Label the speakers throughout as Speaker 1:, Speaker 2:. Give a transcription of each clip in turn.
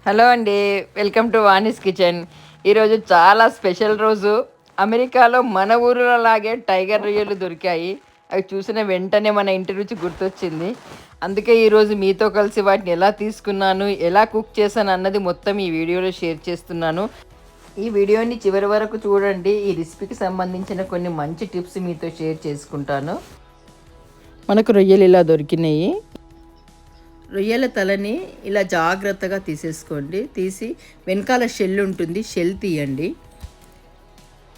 Speaker 1: Hello అండి, welcome to Vani's kitchen. ఈరోజు చాలా స్పెషల్ రోజు. అమెరికాలో మన ఊరిలో లాగే టైగర్ రొయ్యలు దొరికాయి. అవి చూసిన వెంటనే మన ఇంటి రుచి గుర్తొచ్చింది. అందుకే ఈరోజు మీతో కలిసి వాటిని ఎలా తీసుకున్నాను, ఎలా కుక్ చేశాను అన్నది మొత్తం ఈ వీడియోలో షేర్ చేస్తున్నాను. ఈ వీడియోని చివరి వరకు చూడండి. ఈ రెసిపీకి సంబంధించిన కొన్ని మంచి టిప్స్ మీతో షేర్ చేసుకుంటాను. మనకు రొయ్యలు ఇలా దొరికినాయి. రొయ్యల తలని ఇలా జాగ్రత్తగా తీసేసుకోండి. తీసి వెనకాల షెల్ ఉంటుంది, షెల్ తీయండి.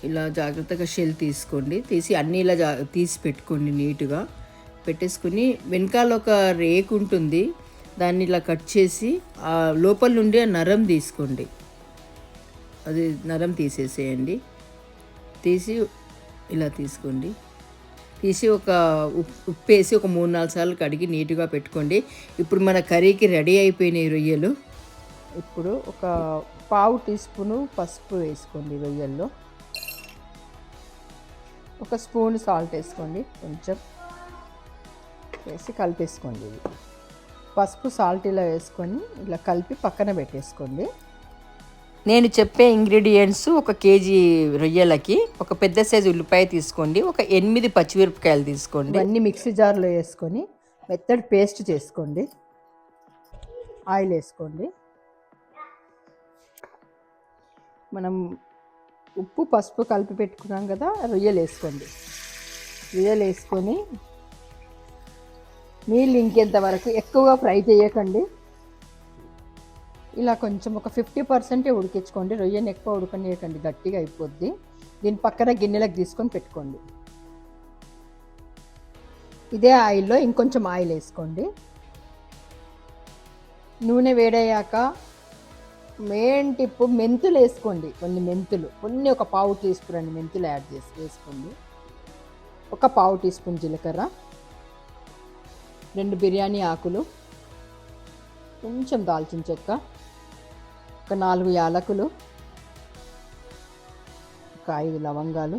Speaker 1: ఇలా జాగ్రత్తగా షెల్ తీసుకోండి. తీసి అన్నీ ఇలా తీసి పెట్టుకోండి. నీట్గా పెట్టేసుకుని వెనకాల ఒక రేకు ఉంటుంది, దాన్ని ఇలా కట్ చేసి ఆ లోపల నుండి ఆ నరం తీసుకోండి. అది నరం తీసేసేయండి. తీసి ఇలా తీసుకోండి. తీసి ఒక ఉప్పు వేసి ఒక 3-4 సార్లు కడిగి నీట్గా పెట్టుకోండి. ఇప్పుడు మన కర్రీకి రెడీ అయిపోయినాయి రొయ్యలు. ఇప్పుడు ఒక పావు టీ స్పూను పసుపు వేసుకోండి రొయ్యల్లో. ఒక స్పూన్ సాల్ట్ వేసుకోండి. కొంచెం వేసి కలిపేసుకోండి. ఇది పసుపు సాల్ట్ ఇలా వేసుకొని ఇలా కలిపి పక్కన పెట్టేసుకోండి. నేను చెప్పే ఇంగ్రీడియంట్స్: 1 కేజీ రొయ్యలకి ఒక పెద్ద సైజు ఉల్లిపాయ తీసుకోండి, ఒక 8 పచ్చిమిరపకాయలు తీసుకోండి. అన్నీ మిక్సీ జార్లో వేసుకొని మెత్తడి పేస్ట్ చేసుకోండి. ఆయిల్ వేసుకోండి. మనం ఉప్పు పసుపు కలిపి పెట్టుకున్నాం కదా, రొయ్యలు వేసుకోండి. రొయ్యలు వేసుకొని నీళ్ళు ఇంకేంత వరకు ఎక్కువగా ఫ్రై చేయకండి. ఇలా కొంచెం ఒక 50% ఉడికించుకోండి. రొయ్యని ఎక్కువ ఉడకనియకండి, గట్టిగా అయిపోద్ది. దీని పక్కన గిన్నెలకు తీసుకొని పెట్టుకోండి. ఇదే ఆయిల్లో ఇంకొంచెం ఆయిల్ వేసుకోండి. నూనె వేడయ్యాక మెయిన్ టిప్, మెంతులు వేసుకోండి. కొన్ని ఒక పావు టీ స్పూన్ అండి మెంతులు యాడ్ చేసి వేసుకోండి. ఒక పావు టీ స్పూన్ జీలకర్ర, 2 బిర్యానీ ఆకులు, కొంచెం దాల్చిన చెక్క, ఒక 4 యాలకులు, ఒక 5 లవంగాలు,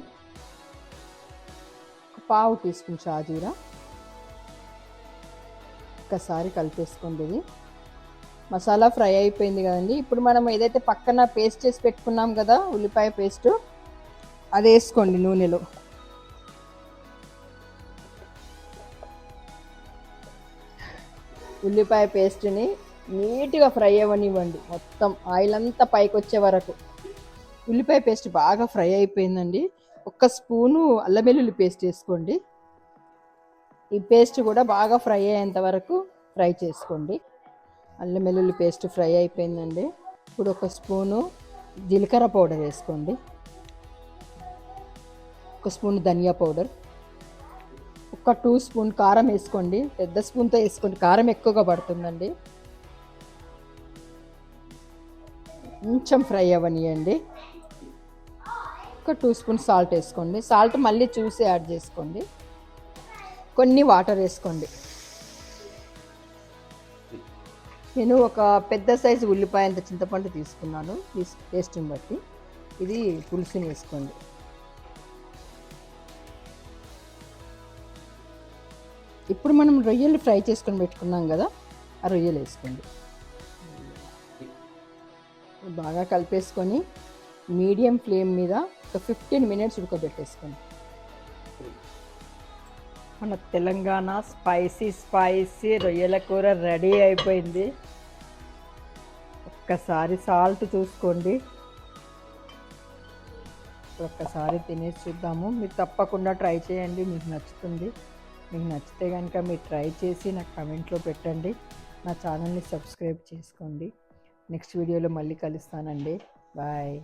Speaker 1: ఒక పావు టీ స్పూన్ షాజీరా. ఒకసారి కలిపేసుకోండి. ఇది మసాలా ఫ్రై అయిపోయింది కదండి. ఇప్పుడు మనం ఏదైతే పక్కన పేస్ట్ చేసి పెట్టుకున్నాం కదా, ఉల్లిపాయ పేస్ట్, అది వేసుకోండి నూనెలో. ఉల్లిపాయ పేస్ట్ని నీట్గా ఫ్రై అవ్వనివ్వండి. మొత్తం ఆయిల్ అంతా పైకి వచ్చే వరకు. ఉల్లిపాయ పేస్ట్ బాగా ఫ్రై అయిపోయిందండి. 1 స్పూను అల్లం వెల్లుల్లి పేస్ట్ వేసుకోండి. ఈ పేస్ట్ కూడా బాగా ఫ్రై అయ్యేంత వరకు ఫ్రై చేసుకోండి. అల్లం వెల్లుల్లి పేస్ట్ ఫ్రై అయిపోయిందండి. ఇప్పుడు 1 స్పూను జీలకర్ర పౌడర్ వేసుకోండి. 1 స్పూన్ ధనియా పౌడర్, ఒక 2 స్పూన్ కారం వేసుకోండి. పెద్ద స్పూన్తో వేసుకోండి, కారం ఎక్కువగా పడుతుందండి. కొంచెం ఫ్రై అవ్వనియండి. ఒక 2 స్పూన్ సాల్ట్ వేసుకోండి. సాల్ట్ మళ్ళీ చూసి యాడ్ చేసుకోండి. కొన్ని వాటర్ వేసుకోండి. నేను ఒక పెద్ద సైజు ఉల్లిపాయ అంత చింతపండు తీసుకున్నాను. టేస్ట్ని బట్టి ఇది పులుసుని వేసుకోండి. ఇప్పుడు మనం రొయ్యలు ఫ్రై చేసుకొని పెట్టుకున్నాం కదా, ఆ రొయ్యలు వేసుకోండి. బాగా కలిపేసుకొని మీడియం ఫ్లేమ్ మీద ఒక 15 మినిట్స్ ఉడకబెట్టేసుకోండి. మన తెలంగాణ స్పైసీ రొయ్యల కూర రెడీ అయిపోయింది. ఒక్కసారి సాల్ట్ చూసుకోండి. ఒక్కసారి తినేసి చూద్దాము. మీరు తప్పకుండా ట్రై చేయండి, మీకు నచ్చుతుంది. మీకు నచ్చితే కనుక మీరు ట్రై చేసి నాకు కమెంట్లో పెట్టండి. నా ఛానల్ని సబ్స్క్రైబ్ చేసుకోండి. నెక్స్ట్ వీడియోలో మళ్ళీ కలుస్తానండి. బాయ్.